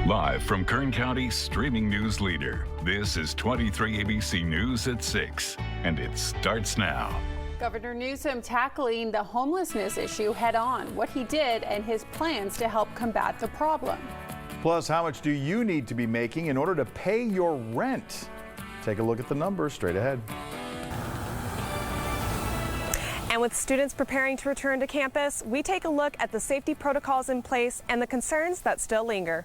Live from Kern County's streaming news leader, this is 23 ABC News at 6, and it starts now. Governor Newsom tackling the homelessness issue head on, what he did and his plans to help combat the problem. Plus, how much do you need to be making in order to pay your rent? Take a look at the numbers straight ahead. And with students preparing to return to campus, we take a look at the safety protocols in place and the concerns that still linger.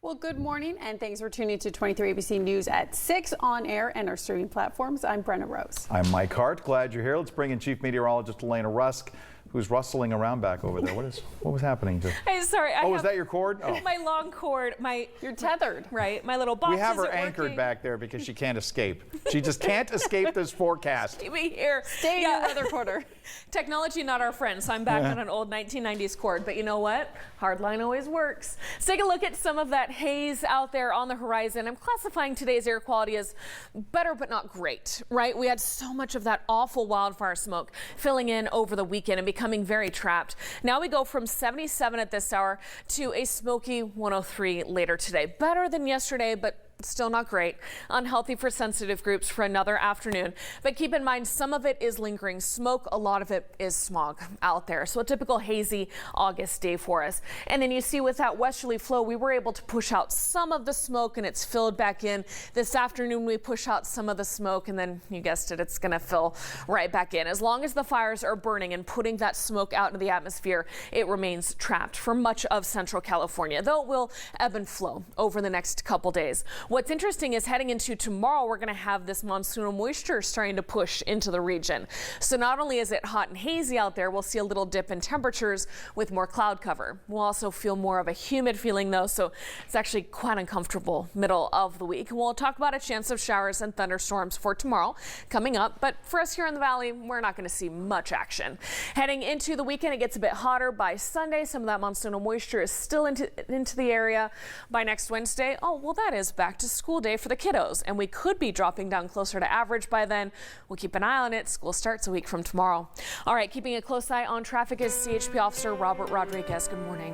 Well, good morning, and thanks for tuning to 23 ABC News at 6 on air and our streaming platforms. I'm Brenna Rose. I'm Mike Hart. Glad you're here. Let's bring in Chief Meteorologist Elena Rusk, who's rustling around back over there. What was happening? Hey, sorry. Was that your cord? Oh. My long cord. You're tethered. Right. My little box. We have her isn't anchored working. back there because she can't escape. She just can't escape this forecast. Keep me here. Stay in your weather quarter. Technology not our friend, so I'm back on an old 1990s cord. But you know what? Hardline always works. Let's take a look at some of that haze out there on the horizon. I'm classifying today's air quality as better but not great, right? We had so much of that awful wildfire smoke filling in over the weekend and becoming very trapped. Now we go from 77 at this hour to a smoky 103 later today. Better than yesterday, but still not great. Unhealthy for sensitive groups for another afternoon. But keep in mind, some of it is lingering smoke. A lot of it is smog out there. So a typical hazy August day for us. And then you see with that westerly flow, we were able to push out some of the smoke and it's filled back in. This afternoon, we push out some of the smoke and then you guessed it, it's going to fill right back in. As long as the fires are burning and putting that smoke out into the atmosphere, it remains trapped for much of Central California, though it will ebb and flow over the next couple days. What's interesting is heading into tomorrow, we're going to have this monsoonal moisture starting to push into the region. So not only is it hot and hazy out there, we'll see a little dip in temperatures with more cloud cover. We'll also feel more of a humid feeling though, so it's actually quite uncomfortable middle of the week. We'll talk about a chance of showers and thunderstorms for tomorrow coming up, but for us here in the valley, we're not going to see much action. Heading into the weekend, it gets a bit hotter by Sunday. Some of that monsoonal moisture is still into the area. By next Wednesday, oh, well, that is back to school day for the kiddos, and we could be dropping down closer to average by then. We'll keep an eye on it. School starts a week from tomorrow. All right, keeping a close eye on traffic is CHP Officer Robert Rodriguez. Good morning.